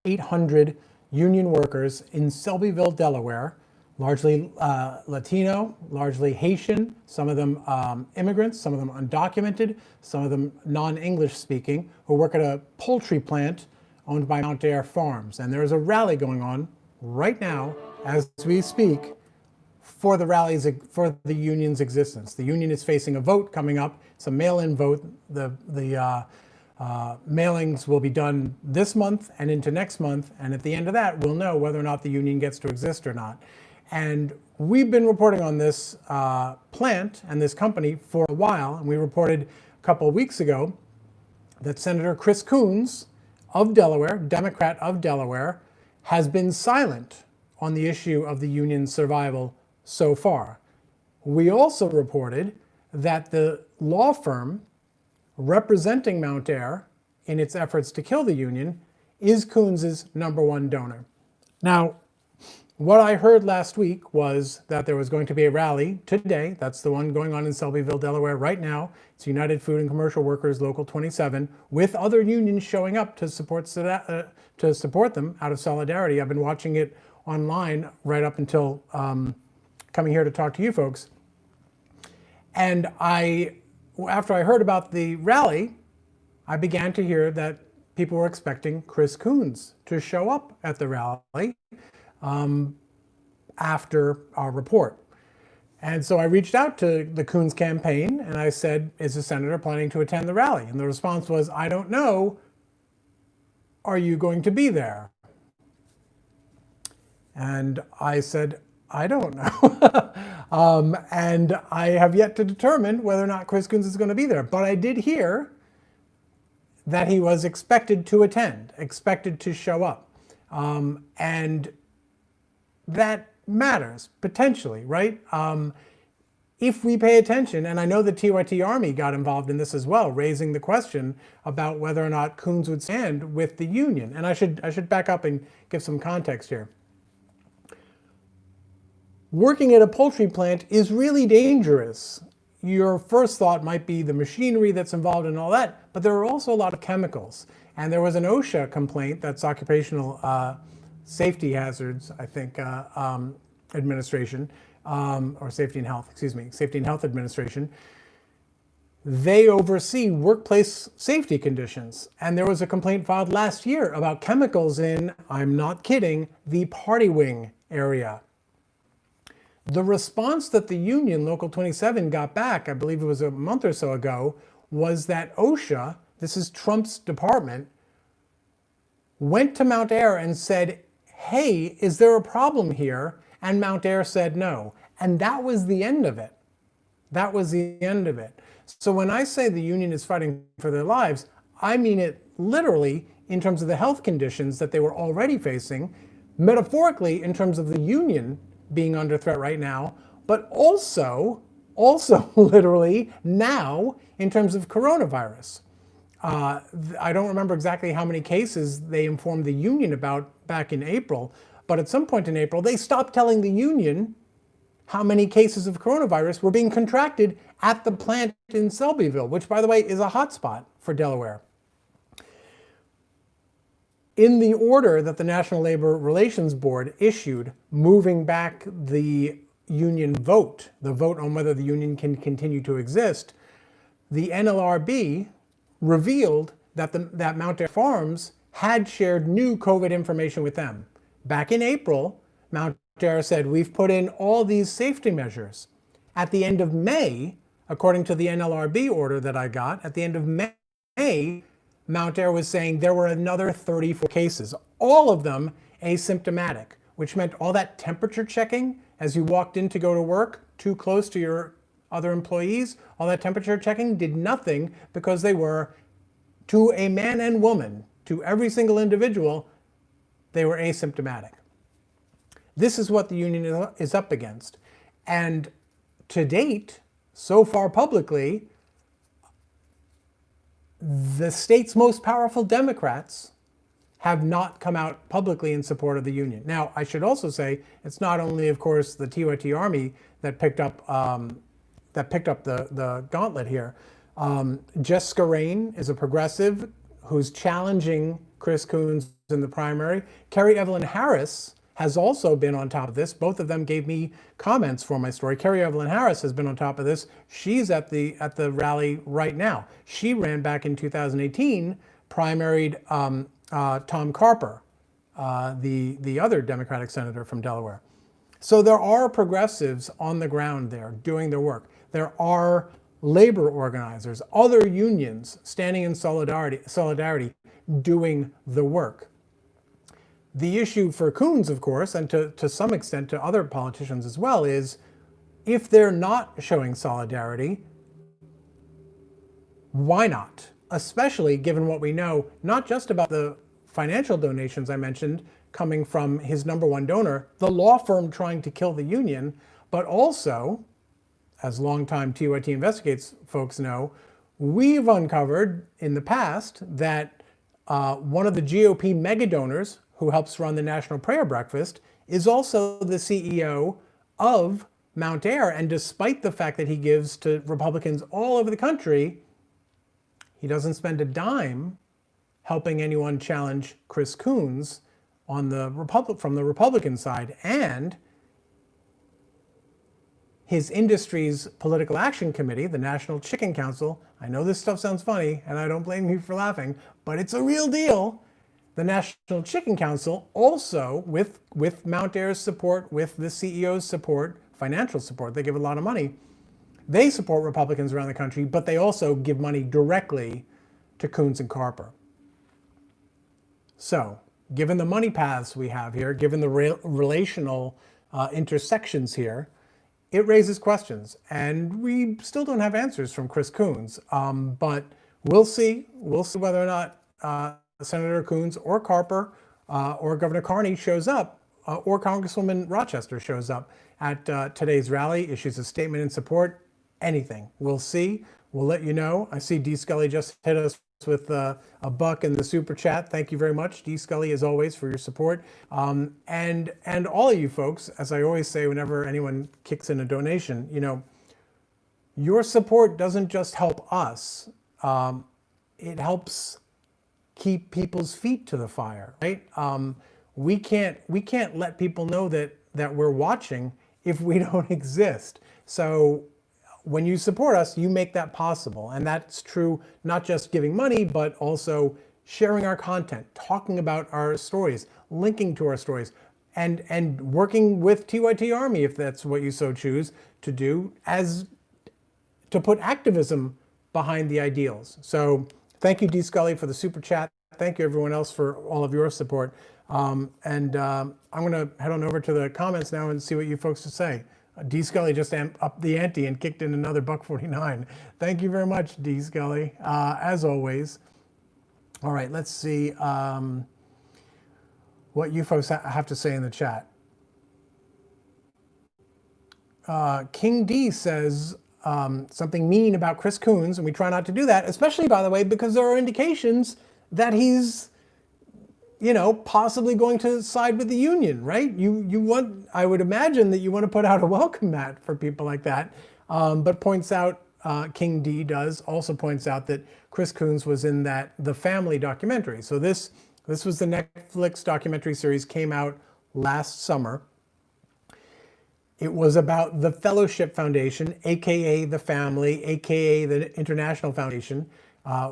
800 union workers in Selbyville, Delaware, largely Latino, largely Haitian, some of them immigrants, some of them undocumented, some of them non-English speaking, who work at a poultry plant owned by Mount Air Farms. And there is a rally going on right now as we speak for the rallies, for the union's existence. The union is facing a vote coming up. It's a mail-in vote. The mailings will be done this month and into next month. And at the end of that, we'll know whether or not the union gets to exist or not. And we've been reporting on this plant and this company for a while. And we reported a couple of weeks ago that Senator Chris Coons of Delaware, Democrat of Delaware, has been silent on the issue of the union's survival so far. We also reported that the law firm representing Mount Air in its efforts to kill the union is Coons's #1 donor. Now, what I heard last week was that there was going to be a rally today. That's the one going on in Selbyville, Delaware right now. It's United Food and Commercial Workers Local 27, with other unions showing up to support them out of solidarity. I've been watching it online right up until coming here to talk to you folks. And after I heard about the rally, I began to hear that people were expecting Chris Coons to show up at the rally after our report. And so I reached out to the Coons campaign and I said, is the senator planning to attend the rally? And the response was, I don't know. Are you going to be there? And I said, I don't know. And I have yet to determine whether or not Chris Coons is going to be there. But I did hear that he was expected to attend, expected to show up. And that matters, potentially, right? If we pay attention, and I know the TYT Army got involved in this as well, raising the question about whether or not Coons would stand with the union. And I should back up and give some context here. Working at a poultry plant is really dangerous. Your first thought might be the machinery that's involved in all that, but there are also a lot of chemicals. And there was an OSHA complaint, that's Occupational Safety Hazards, I think, Administration, or Safety and Health, excuse me, Safety and Health Administration. They oversee workplace safety conditions. And there was a complaint filed last year about chemicals in, I'm not kidding, the party wing area. The response that the union, Local 27, got back, I believe it was a month or so ago, was that OSHA, this is Trump's department, went to Mount Air and said, hey, is there a problem here? And Mount Air said no. And that was the end of it. That was the end of it. So when I say the union is fighting for their lives, I mean it literally in terms of the health conditions that they were already facing, metaphorically in terms of the union being under threat right now, but also literally now in terms of coronavirus. I don't remember exactly how many cases they informed the union about back in April, but at some point in April, they stopped telling the union how many cases of coronavirus were being contracted at the plant in Selbyville, which, by the way, is a hotspot for Delaware. In the order that the National Labor Relations Board issued, moving back the union vote, the vote on whether the union can continue to exist, the NLRB revealed that Mount Air Farms had shared new COVID information with them. Back in April, Mount Air said, we've put in all these safety measures. At the end of May, according to the NLRB order that I got, at the end of May, Mount Air was saying there were another 34 cases, all of them asymptomatic, which meant all that temperature checking as you walked in to go to work too close to your other employees, all that temperature checking did nothing because they were, to a man and woman, to every single individual, they were asymptomatic. This is what the union is up against. And to date, so far publicly, the state's most powerful Democrats have not come out publicly in support of the union. Now, I should also say, it's not only, of course, the TYT Army that picked up the gauntlet here. Jessica Rain is a progressive who's challenging Chris Coons in the primary. Kerry Evelyn Harris has also been on top of this. Both of them gave me comments for my story. Kerry Evelyn Harris has been on top of this. She's at the rally right now. She ran back in 2018, primaried Tom Carper, the other Democratic senator from Delaware. So there are progressives on the ground there doing their work. There are labor organizers, other unions standing in solidarity doing the work. The issue for Coons, of course, and to some extent to other politicians as well, is if they're not showing solidarity, why not? Especially given what we know, not just about the financial donations I mentioned coming from his number one donor, the law firm trying to kill the union, but also, as longtime TYT Investigates folks know, we've uncovered in the past that one of the GOP mega donors who helps run the National Prayer Breakfast is also the CEO of Mount Air. And despite the fact that he gives to Republicans all over the country, he doesn't spend a dime helping anyone challenge Chris Coons on from the Republican side. And his industry's political action committee, the National Chicken Council, I know this stuff sounds funny and I don't blame you for laughing, but it's a real deal. The National Chicken Council also, with Mount Air's support, with the CEO's support, financial support, they give a lot of money, they support Republicans around the country, but they also give money directly to Coons and Carper. So, given the money paths we have here, given the relational intersections here, it raises questions. And we still don't have answers from Chris Coons, but we'll see. We'll see whether or not Senator Coons or Carper or Governor Carney shows up, or Congresswoman Rochester shows up at today's rally, issues a statement in support, anything. We'll see. We'll let you know. I see D. Scully just hit us with a buck in the super chat. Thank you very much, D. Scully, as always, for your support. And all of you folks, as I always say whenever anyone kicks in a donation, you know, your support doesn't just help us. It helps keep people's feet to the fire, right? We can't let people know that we're watching if we don't exist. So when you support us, you make that possible. And that's true, not just giving money, but also sharing our content, talking about our stories, linking to our stories, and working with TYT Army, if that's what you so choose to do, as to put activism behind the ideals. So thank you, D. Scully, for the super chat. Thank you, everyone else, for all of your support. I'm going to head on over to the comments now and see what you folks to say. D. Scully just upped the ante and kicked in another $1.49. Thank you very much, D. Scully, as always. All right, let's see what you folks have to say in the chat. King D says something mean about Chris Coons, and we try not to do that, especially, by the way, because there are indications that he's, you know, possibly going to side with the union, right? You want, I would imagine that you want to put out a welcome mat for people like that, but points out, King D also points out that Chris Coons was in the Family documentary. So this was the Netflix documentary series, came out last summer. It was about the Fellowship Foundation, AKA the Family, AKA the International Foundation,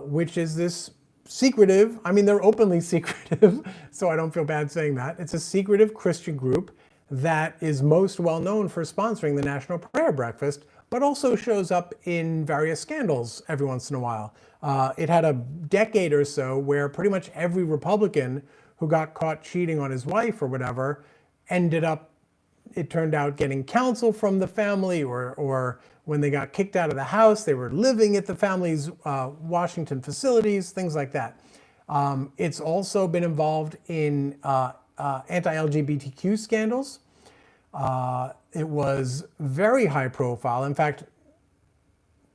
which is this secretive, I mean, they're openly secretive, so I don't feel bad saying that. It's a secretive Christian group that is most well known for sponsoring the National Prayer Breakfast, but also shows up in various scandals every once in a while. It had a decade or so where pretty much every Republican who got caught cheating on his wife or whatever ended up, it turned out, getting counsel from the family, or when they got kicked out of the house, they were living at the family's Washington facilities, things like that. It's also been involved in anti-LGBTQ scandals. It was very high profile. In fact,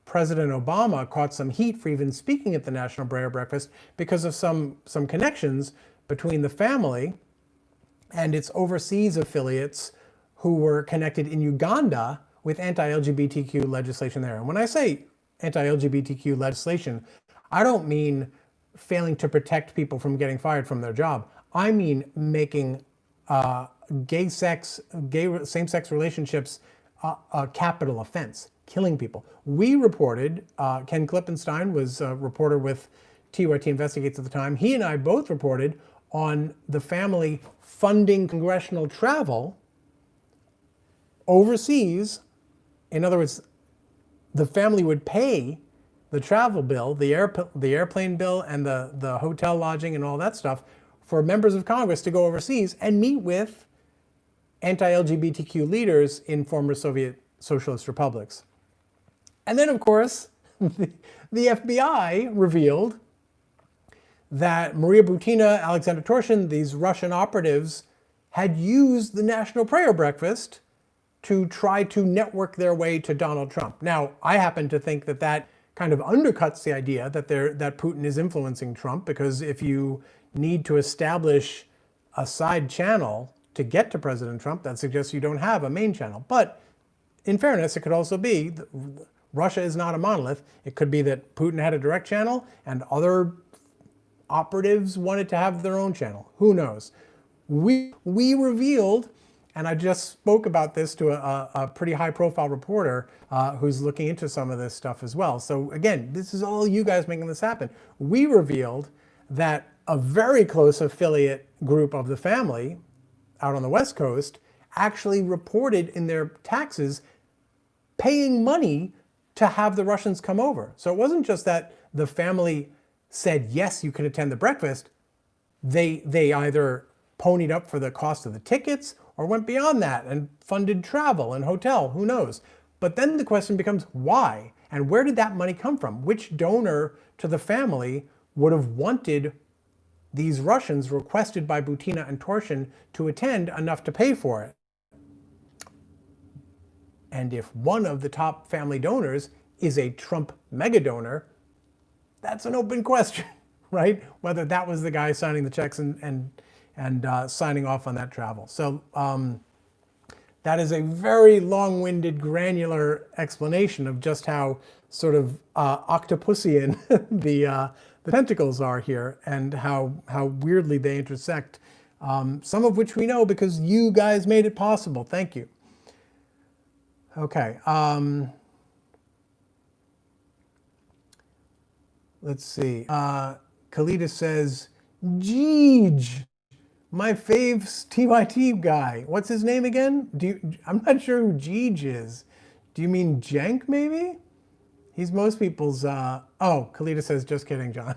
President Obama caught some heat for even speaking at the National Prayer Breakfast because of some connections between the family and its overseas affiliates who were connected in Uganda with anti-LGBTQ legislation there. And when I say anti-LGBTQ legislation, I don't mean failing to protect people from getting fired from their job. I mean making gay same-sex relationships a capital offense, killing people. We reported, Ken Klippenstein was a reporter with TYT Investigates at the time. He and I both reported on the family funding congressional travel overseas. In other words, the family would pay the travel bill, the airplane bill, and the hotel lodging and all that stuff for members of Congress to go overseas and meet with anti-LGBTQ leaders in former Soviet socialist republics. And then, of course, the FBI revealed that Maria Butina, Alexander Torshin, these Russian operatives, had used the National Prayer Breakfast to try to network their way to Donald Trump. Now, I happen to think that that kind of undercuts the idea that Putin is influencing Trump, because if you need to establish a side channel to get to President Trump, that suggests you don't have a main channel. But in fairness, it could also be that Russia is not a monolith. It could be that Putin had a direct channel and other operatives wanted to have their own channel. Who knows? We revealed, and I just spoke about this to a pretty high-profile reporter who's looking into some of this stuff as well. So again, this is all you guys making this happen. We revealed that a very close affiliate group of the family out on the West Coast actually reported in their taxes paying money to have the Russians come over. So it wasn't just that the family said, yes, you can attend the breakfast. They either ponied up for the cost of the tickets or went beyond that and funded travel and hotel, who knows. But then the question becomes why? And where did that money come from? Which donor to the family would have wanted these Russians requested by Butina and Torshin to attend enough to pay for it? And if one of the top family donors is a Trump mega donor, that's an open question, right? Whether that was the guy signing the checks and signing off on that travel. So that is a very long-winded, granular explanation of just how sort of octopusian the tentacles are here, and how weirdly they intersect. Some of which we know because you guys made it possible. Thank you. Okay. Let's see. Kalita says, Jeej, my fave TYT guy. What's his name again? I'm not sure who Jeej is. Do you mean Jenk, maybe? He's most people's, oh, Kalita says, just kidding, John.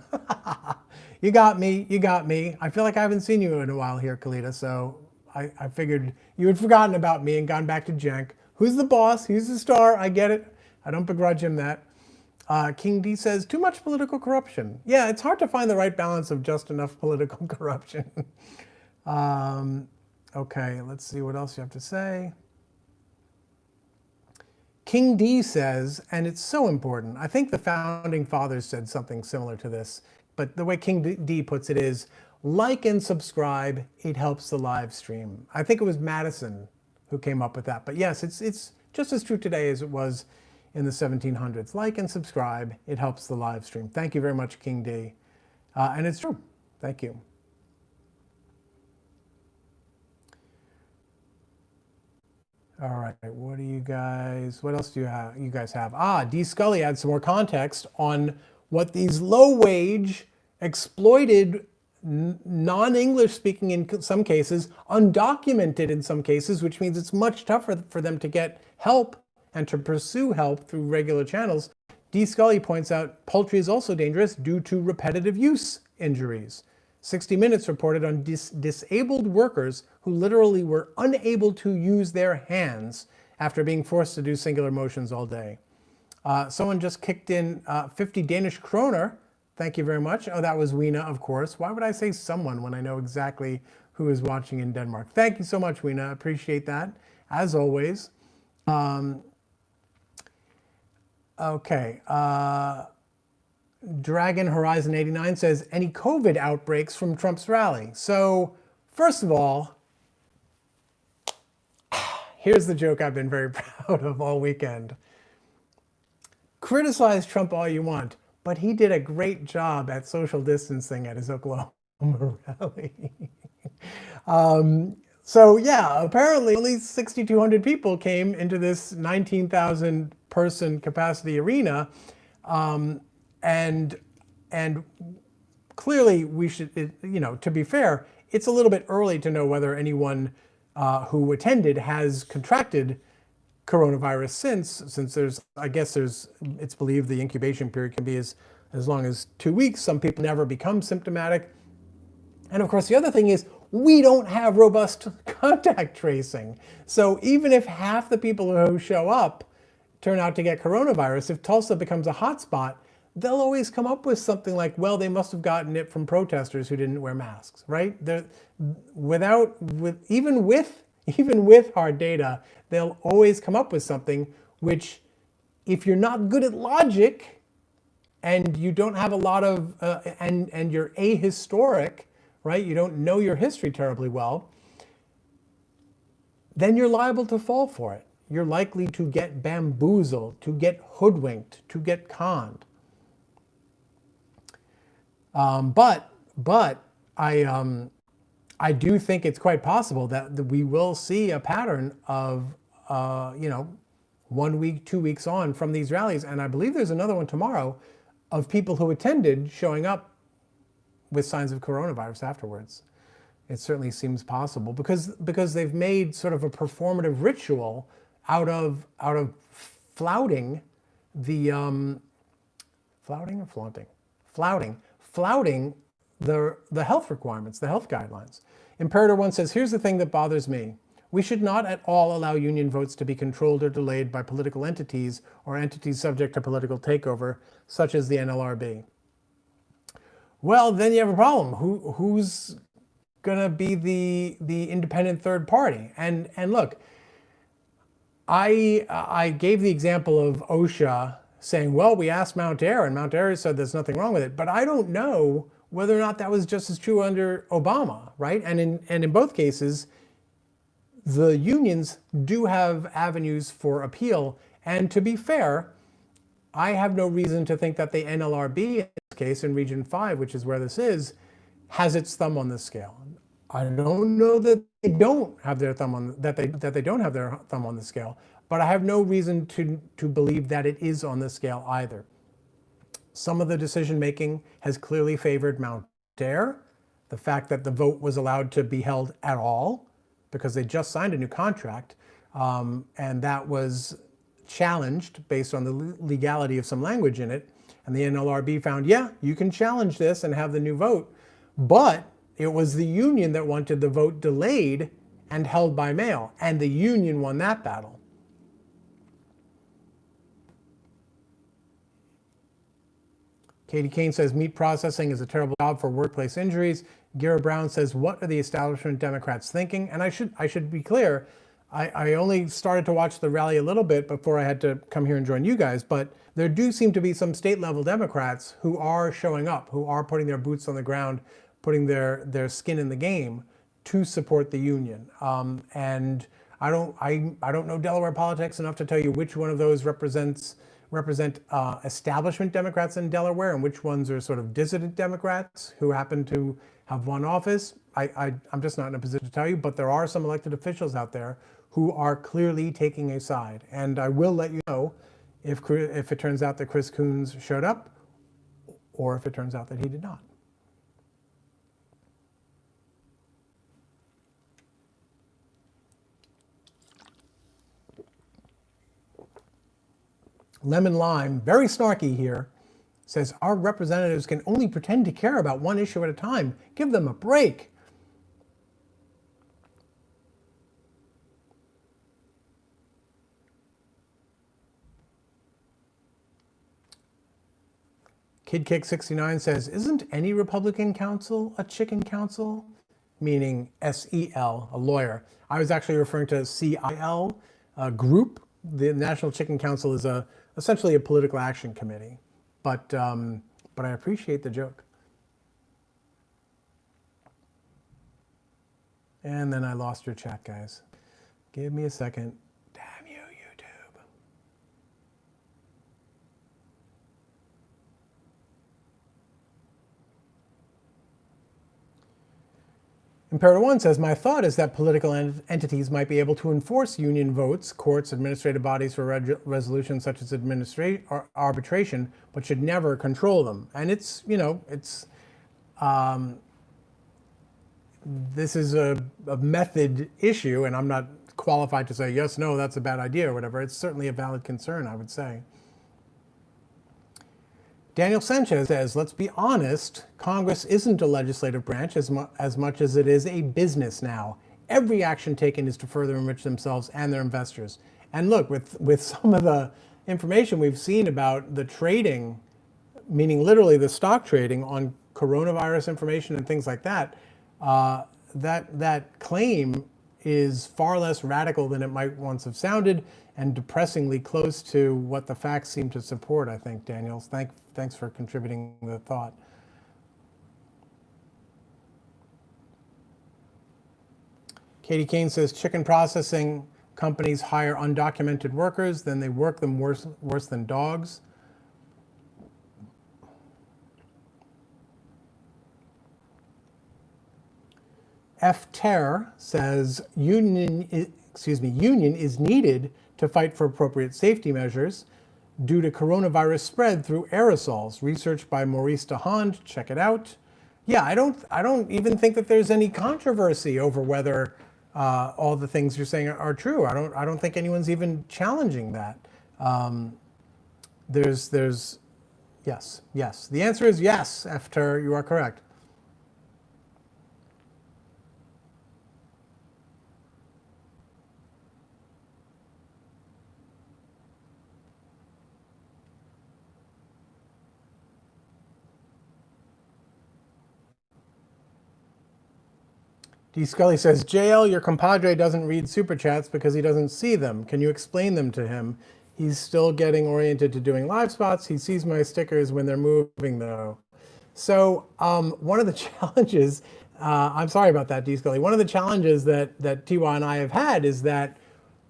You got me, you got me. I feel like I haven't seen you in a while here, Kalita, so I figured you had forgotten about me and gone back to Jenk. Who's the boss? He's the star. I get it. I don't begrudge him that. King D says, too much political corruption. Yeah, it's hard to find the right balance of just enough political corruption. Okay, let's see what else you have to say. King D says, and it's so important, I think the founding fathers said something similar to this, but the way King D puts it is, like and subscribe, it helps the live stream. I think it was Madison who came up with that. But yes, it's just as true today as it was in the 1700s. Like and subscribe, it helps the live stream. Thank you very much, King D. And it's true. Thank you. All right, what else do you guys have? D. Scully adds some more context on what these low-wage, exploited, non-English speaking in some cases, undocumented in some cases, which means it's much tougher for them to get help and to pursue help through regular channels. D. Scully points out poultry is also dangerous due to repetitive use injuries. 60 Minutes reported on disabled workers who literally were unable to use their hands after being forced to do singular motions all day. Someone just kicked in 50 Danish kroner. Thank you very much. Oh, that was Weena, of course. Why would I say someone when I know exactly who is watching in Denmark? Thank you so much, Weena. I appreciate that, as always. Okay. Dragon Horizon 89 says, any COVID outbreaks from Trump's rally? So, first of all, here's the joke I've been very proud of all weekend. Criticize Trump all you want, but he did a great job at social distancing at his Oklahoma rally. So yeah, apparently at least 6,200 people came into this 19,000 person capacity arena, and clearly we should, to be fair, it's a little bit early to know whether anyone who attended has contracted coronavirus since it's believed the incubation period can be as long as 2 weeks. Some people never become symptomatic. And of course, the other thing is we don't have robust contact tracing. So even if half the people who show up turn out to get coronavirus, if Tulsa becomes a hotspot, they'll always come up with something like, well, they must have gotten it from protesters who didn't wear masks, right? Even with hard data, they'll always come up with something which, if you're not good at logic and you don't have a lot of, and you're ahistoric, right? You don't know your history terribly well, then you're liable to fall for it. You're likely to get bamboozled, to get hoodwinked, to get conned. But I do think it's quite possible that we will see a pattern of 1 week, 2 weeks on from these rallies, and I believe there's another one tomorrow of people who attended showing up with signs of coronavirus afterwards. It certainly seems possible because they've made sort of a performative ritual out of flouting the flouting the health requirements, the health guidelines. Imperator 1 says, here's the thing that bothers me. We should not at all allow union votes to be controlled or delayed by political entities or entities subject to political takeover, such as the NLRB. Well, then you have a problem. Who's going to be the independent third party? And look, I gave the example of OSHA saying, well, we asked Mount Air, and Mount Air said there's nothing wrong with it. But I don't know whether or not that was just as true under Obama, right? And in both cases, the unions do have avenues for appeal. And to be fair, I have no reason to think that the NLRB, in this case, in Region 5, which is where this is, has its thumb on the scale. I don't know that they don't have their thumb on that they don't have their thumb on the scale, but I have no reason to believe that it is on the scale either. Some of the decision making has clearly favored Mount Air. The fact that the vote was allowed to be held at all because they just signed a new contract, and that was challenged based on the legality of some language in it. And the NLRB found, yeah, you can challenge this and have the new vote, but it was the union that wanted the vote delayed and held by mail, and the union won that battle. Katie Kane says meat processing is a terrible job for workplace injuries. Gira Brown says, what are the establishment Democrats thinking? And I should be clear, I only started to watch the rally a little bit before I had to come here and join you guys, but there do seem to be some state level Democrats who are showing up, who are putting their boots on the ground, putting their skin in the game to support the union. And I don't know Delaware politics enough to tell you which one of those represent establishment Democrats in Delaware and which ones are sort of dissident Democrats who happen to have won office. I'm just not in a position to tell you, but there are some elected officials out there who are clearly taking a side. And I will let you know if it turns out that Chris Coons showed up or if it turns out that he did not. Lemon Lime, very snarky here, says our representatives can only pretend to care about one issue at a time. Give them a break. KidKick69 says, isn't any Republican council a chicken council? Meaning SEL, a lawyer. I was actually referring to CIL, a group. The National Chicken Council is essentially a political action committee. But I appreciate the joke. And then I lost your chat, guys. Give me a second. Damn you, YouTube. Imperator 1 says, my thought is that political entities might be able to enforce union votes, courts, administrative bodies for resolutions such as arbitration, but should never control them. And it's, this is a method issue, and I'm not qualified to say, yes, no, that's a bad idea or whatever. It's certainly a valid concern, I would say. Daniel Sanchez says, let's be honest, Congress isn't a legislative branch as much as it is a business now. Every action taken is to further enrich themselves and their investors. And look, with some of the information we've seen about the trading, meaning literally the stock trading on coronavirus information and things like that, that claim is far less radical than it might once have sounded, and depressingly close to what the facts seem to support, I think, Daniel. Thanks for contributing the thought. Katie Kane says, chicken processing companies hire undocumented workers, then they work them worse than dogs. F. Terr says, union is needed to fight for appropriate safety measures due to coronavirus spread through aerosols. Research by Maurice DeHond. Check it out. Yeah, I don't even think that there's any controversy over whether all the things you're saying are true. I don't think anyone's even challenging that. Yes. The answer is yes, F. Terr, you are correct. D. Scully says, JL, your compadre doesn't read super chats because he doesn't see them. Can you explain them to him? He's still getting oriented to doing live spots. He sees my stickers when they're moving, though. So one of the challenges, I'm sorry about that, D. Scully. One of the challenges that TY and I have had is that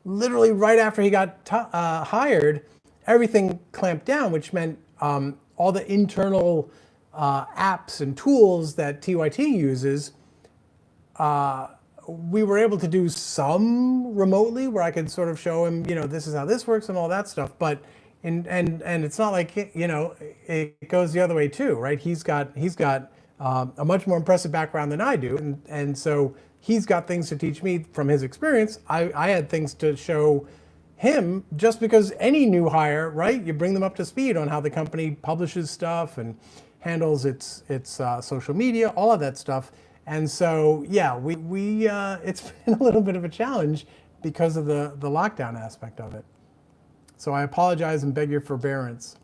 literally right after he got hired, everything clamped down, which meant all the internal apps and tools that TYT uses, we were able to do some remotely where I could sort of show him, this is how this works and all that stuff. But and it's not like, it goes the other way too, right? He's got a much more impressive background than I do, and so he's got things to teach me from his experience. I had things to show him just because any new hire, right? You bring them up to speed on how the company publishes stuff and handles its social media, all of that stuff. And so, yeah, we it's been a little bit of a challenge because of the lockdown aspect of it. So I apologize and beg your forbearance.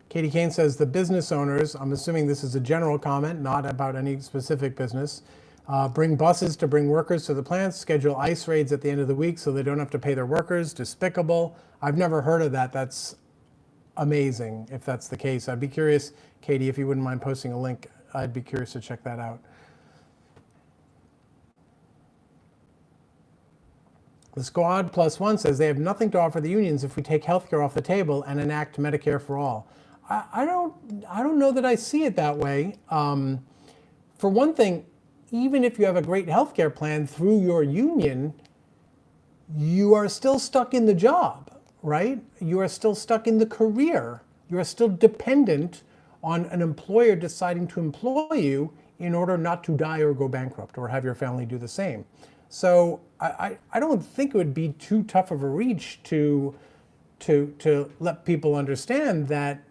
Katie Kane says, the business owners, I'm assuming this is a general comment, not about any specific business, bring buses to bring workers to the plants, schedule ICE raids at the end of the week so they don't have to pay their workers. Despicable. I've never heard of that. That's amazing if that's the case. I'd be curious, Katie, if you wouldn't mind posting a link, I'd be curious to check that out. The Squad Plus One says they have nothing to offer the unions if we take healthcare off the table and enact Medicare for all. I don't know that I see it that way. For one thing, even if you have a great healthcare plan through your union, you are still stuck in the job, right? You are still stuck in the career. You are still dependent on an employer deciding to employ you in order not to die or go bankrupt or have your family do the same. So I don't think it would be too tough of a reach to let people understand that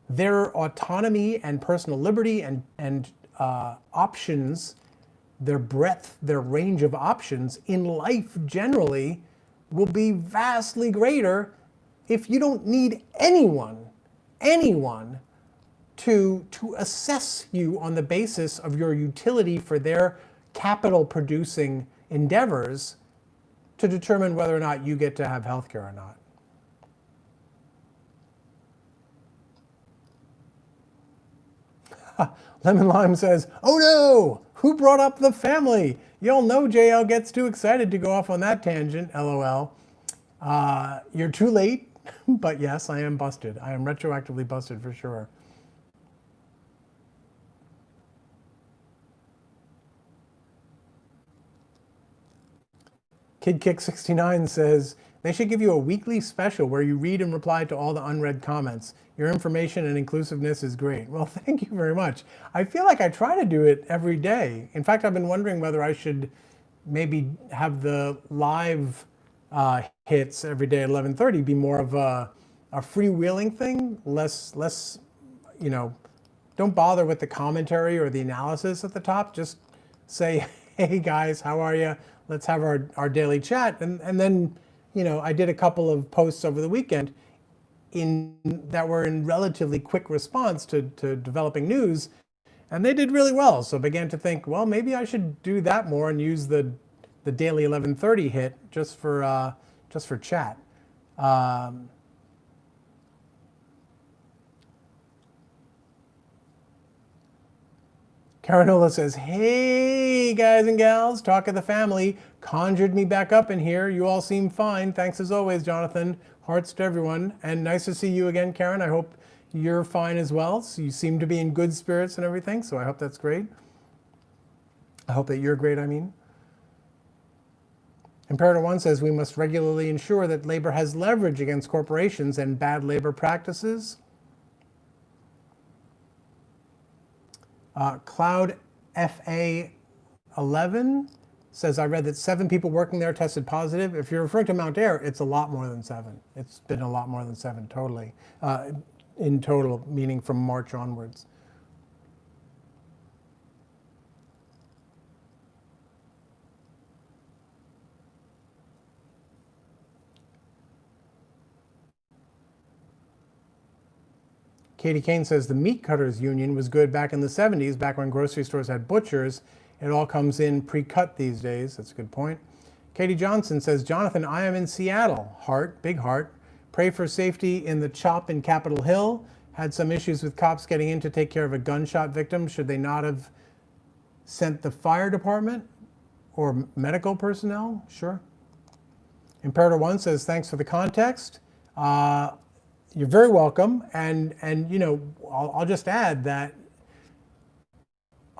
their autonomy and personal liberty and options, their breadth, their range of options in life generally will be vastly greater if you don't need anyone to assess you on the basis of your utility for their capital producing endeavors to determine whether or not you get to have health care or not. Lemon Lime says, oh no, who brought up the family? Y'all know JL gets too excited to go off on that tangent, LOL. You're too late. But yes, I am busted. I am retroactively busted for sure. KidKick69 says, they should give you a weekly special where you read and reply to all the unread comments. Your information and inclusiveness is great. Well, thank you very much. I feel like I try to do it every day. In fact, I've been wondering whether I should maybe have the live hits every day at 11:30 be more of a freewheeling thing, less, you know, don't bother with the commentary or the analysis at the top. Just say, hey guys, how are you? Let's have our daily chat. And then, you know, I did a couple of posts over the weekend that were in relatively quick response to developing news, and they did really well. So I began to think, well, maybe I should do that more and use the daily 11:30 hit just for chat. Caranola says, hey guys and gals, talk of the family, conjured me back up in here. You all seem fine. Thanks as always, Jonathan. Hearts to everyone. And nice to see you again, Karen. I hope you're fine as well. So you seem to be in good spirits and everything, so I hope that's great. I hope that you're great, I mean. Imperator 1 says we must regularly ensure that labor has leverage against corporations and bad labor practices. Cloud FA 11 says, I read that 7 people working there tested positive. If you're referring to Mount Air, it's a lot more than 7. It's been a lot more than 7 totally, in total, meaning from March onwards. Katie Kane says the meat cutters union was good back in the 70s, back when grocery stores had butchers. It all comes in pre-cut these days. That's a good point. Katie Johnson says, Jonathan, I am in Seattle. Heart, big heart. Pray for safety in the CHOP in Capitol Hill. Had some issues with cops getting in to take care of a gunshot victim. Should they not have sent the fire department or medical personnel? Sure. Imperator 1 says, thanks for the context. You're very welcome, and you know, I'll just add that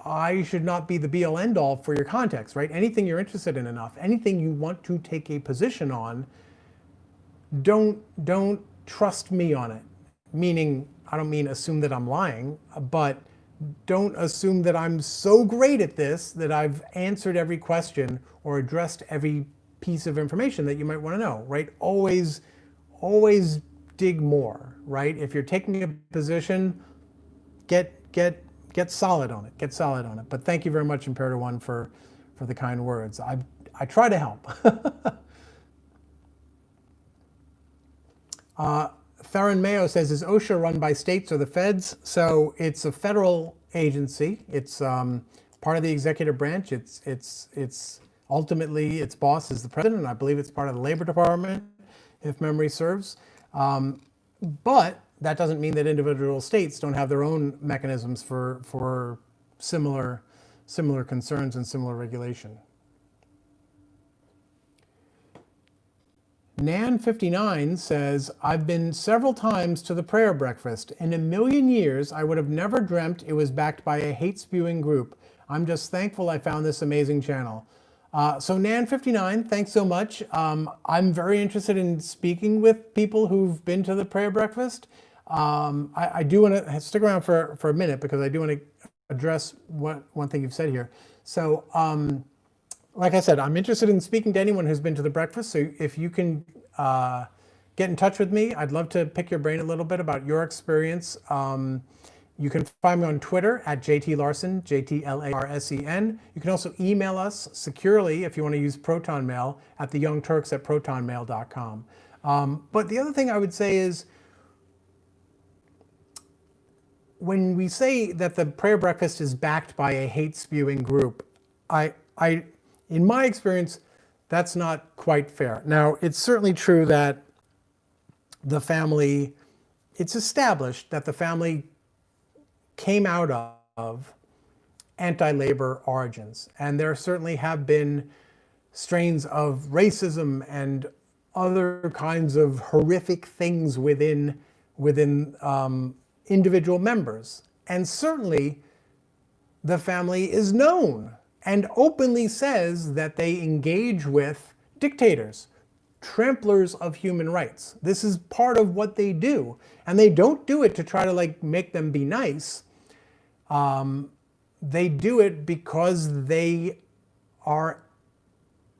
I should not be the be-all end-all for your context, right? Anything you're interested in enough, anything you want to take a position on, don't trust me on it. Meaning, I don't mean assume that I'm lying, but don't assume that I'm so great at this that I've answered every question or addressed every piece of information that you might want to know, right? Always dig more, right? If you're taking a position, get solid on it. Get solid on it. But thank you very much, Imperator 1, for the kind words. I try to help. Theron Mayo says, is OSHA run by states or the feds? So it's a federal agency. It's part of the executive branch. It's ultimately its boss is the president. I believe it's part of the Labor Department, if memory serves. But that doesn't mean that individual states don't have their own mechanisms for similar concerns and similar regulation. Nan59 says, I've been several times to the prayer breakfast. In a million years, I would have never dreamt it was backed by a hate-spewing group. I'm just thankful I found this amazing channel. So Nan59, thanks so much. I'm very interested in speaking with people who've been to the prayer breakfast. I do want to stick around for a minute because I do want to address one thing you've said here. So like I said, I'm interested in speaking to anyone who's been to the breakfast. So if you can get in touch with me, I'd love to pick your brain a little bit about your experience. You can find me on Twitter at JTLarsen, JTLARSEN. You can also email us securely if you want to use Proton Mail at theyoungturks@protonmail.com. But the other thing I would say is, when we say that the prayer breakfast is backed by a hate-spewing group, in my experience, that's not quite fair. Now, it's certainly true that it's established that the family came out of anti-labor origins. And there certainly have been strains of racism and other kinds of horrific things within individual members. And certainly the family is known and openly says that they engage with dictators, tramplers of human rights. This is part of what they do. And they don't do it to try to like make them be nice. They do it because they are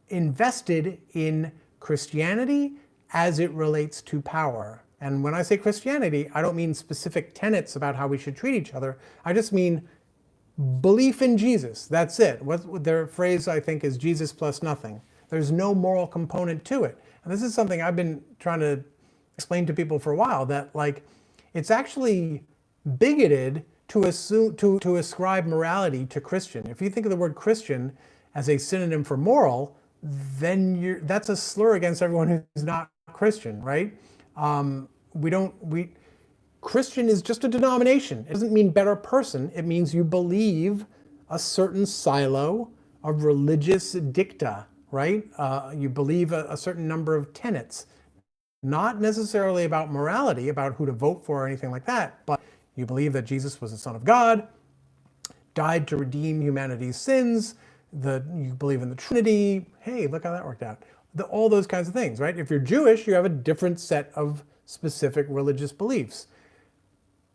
invested in Christianity as it relates to power. And when I say Christianity, I don't mean specific tenets about how we should treat each other. I just mean belief in Jesus. That's it. What their phrase, I think, is Jesus plus nothing. There's no moral component to it. And this is something I've been trying to explain to people for a while, that like it's actually bigoted to assume to ascribe morality to Christian. If you think of the word Christian as a synonym for moral, then that's a slur against everyone who's not Christian, right? Christian is just a denomination. It doesn't mean better person. It means you believe a certain silo of religious dicta, right? You believe a certain number of tenets, not necessarily about morality, about who to vote for or anything like that, but you believe that Jesus was the Son of God, died to redeem humanity's sins, you believe in the Trinity. Hey, look how that worked out. All those kinds of things, right? If you're Jewish, you have a different set of specific religious beliefs.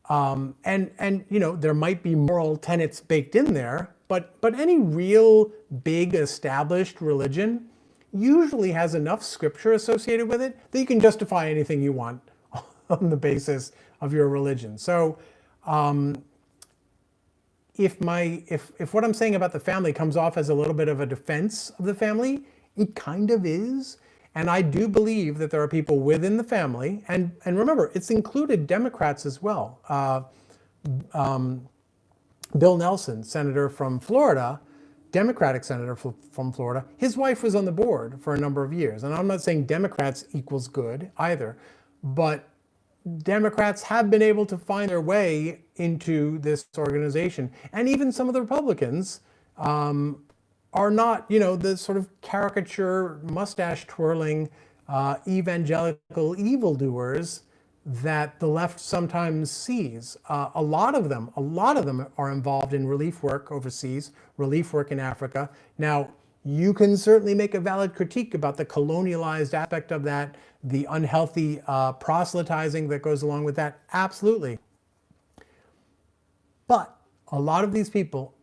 And you know, there might be moral tenets baked in there, but any real big established religion usually has enough scripture associated with it that you can justify anything you want on the basis of your religion. So if what I'm saying about the family comes off as a little bit of a defense of the family, it kind of is. And I do believe that there are people within the family, and remember, it's included Democrats as well. Bill Nelson, senator from Florida, Democratic senator from Florida, his wife was on the board for a number of years. And I'm not saying Democrats equals good either, but Democrats have been able to find their way into this organization. And even some of the Republicans are not, you know, the sort of caricature, mustache twirling, evangelical evildoers that the left sometimes sees. A lot of them are involved in relief work overseas, relief work in Africa. Now, you can certainly make a valid critique about the colonialized aspect of that, the unhealthy proselytizing that goes along with that. Absolutely. But a lot of these people,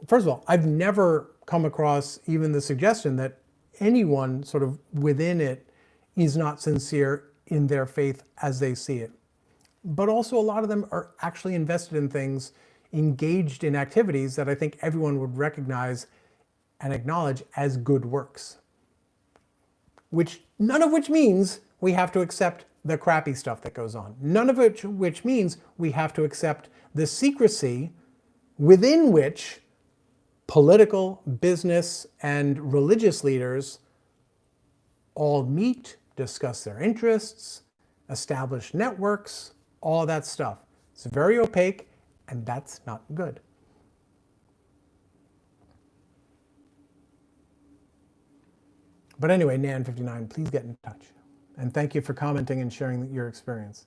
first of all, I've never come across even the suggestion that anyone sort of within it is not sincere in their faith as they see it. But also a lot of them are actually invested in things, engaged in activities that I think everyone would recognize and acknowledge as good works. None of which means we have to accept the crappy stuff that goes on. None of which means we have to accept the secrecy within which political, business, and religious leaders all meet, discuss their interests, establish networks, all that stuff. It's very opaque, and that's not good. But anyway, Nan59, please get in touch. And thank you for commenting and sharing your experience.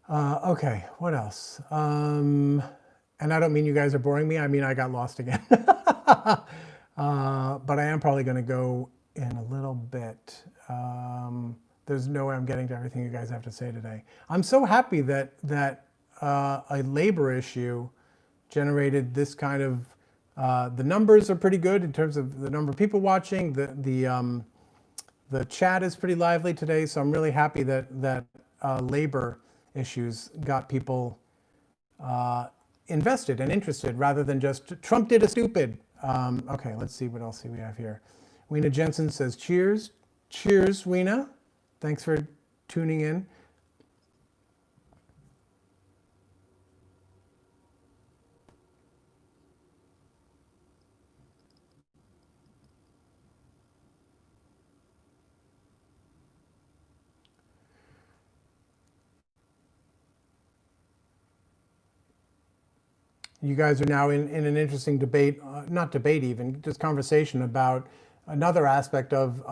Okay, what else? And I don't mean you guys are boring me. I mean, I got lost again. But I am probably going to go in a little bit. There's no way I'm getting to everything you guys have to say today. I'm so happy that a labor issue generated this kind of, the numbers are pretty good in terms of the number of people watching. The chat is pretty lively today, so I'm really happy that labor issues got people invested and interested rather than just Trump did a stupid. Okay, let's see what else we have here. Weena Jensen says, cheers. Cheers, Weena. Thanks for tuning in. You guys are now in an interesting debate, not debate even, just conversation about another aspect of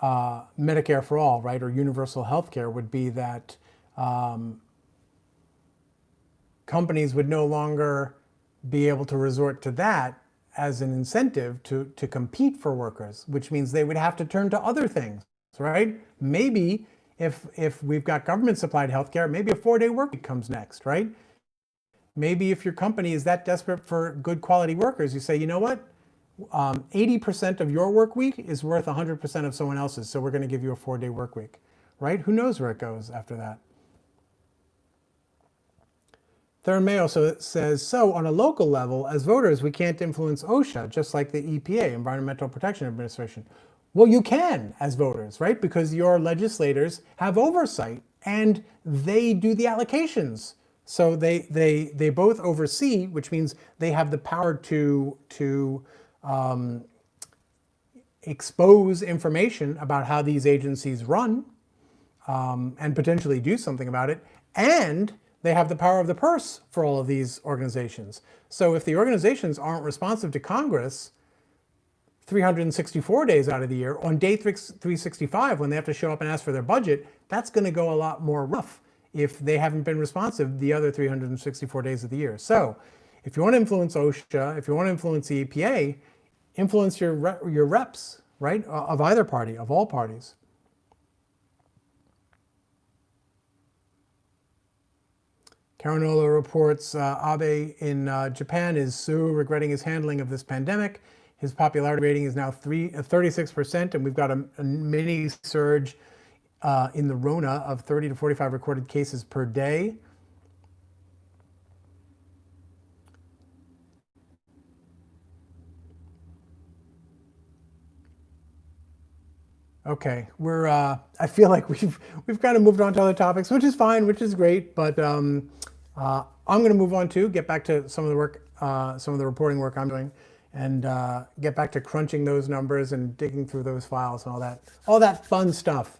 Medicare for all, right, or universal health care would be that companies would no longer be able to resort to that as an incentive to compete for workers, which means they would have to turn to other things, right? Maybe if we've got government supplied healthcare, maybe a 4-day work week comes next, right? Maybe if your company is that desperate for good quality workers, you say, you know what? 80% of your work week is worth 100% of someone else's, so we're going to give you a 4-day work week, right? Who knows where it goes after that? Thurman May also says, so on a local level, as voters, we can't influence OSHA, just like the EPA, Environmental Protection Administration. Well, you can as voters, right? Because your legislators have oversight and they do the allocations. So they both oversee, which means they have the power to expose information about how these agencies run and potentially do something about it. And they have the power of the purse for all of these organizations. So if the organizations aren't responsive to Congress 364 days out of the year, on day 365, when they have to show up and ask for their budget, that's going to go a lot more rough if they haven't been responsive the other 364 days of the year. So if you want to influence OSHA, if you want to influence the EPA, influence your reps, right, of either party, of all parties. Caranola reports Abe in Japan is so regretting his handling of this pandemic. His popularity rating is now 36%, and we've got a mini surge in the Rona of 30 to 45 recorded cases per day. Okay, I feel like we've kind of moved on to other topics, which is fine, which is great, but I'm going to move on to get back to some of the work, some of the reporting work I'm doing, and get back to crunching those numbers and digging through those files and all that fun stuff.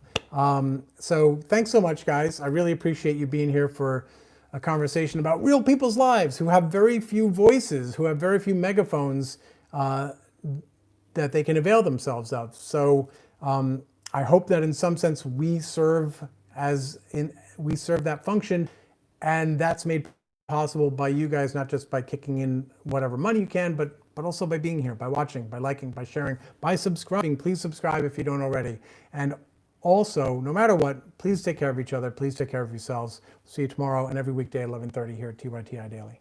So thanks so much, guys. I really appreciate you being here for a conversation about real people's lives who have very few voices, who have very few megaphones that they can avail themselves of. So I hope that in some sense we serve that function, and that's made possible by you guys, not just by kicking in whatever money you can, but also by being here, by watching, by liking, by sharing, by subscribing. Please subscribe if you don't already. And also, no matter what, please take care of each other. Please take care of yourselves. See you tomorrow and every weekday at 11:30 here at TYTI Daily.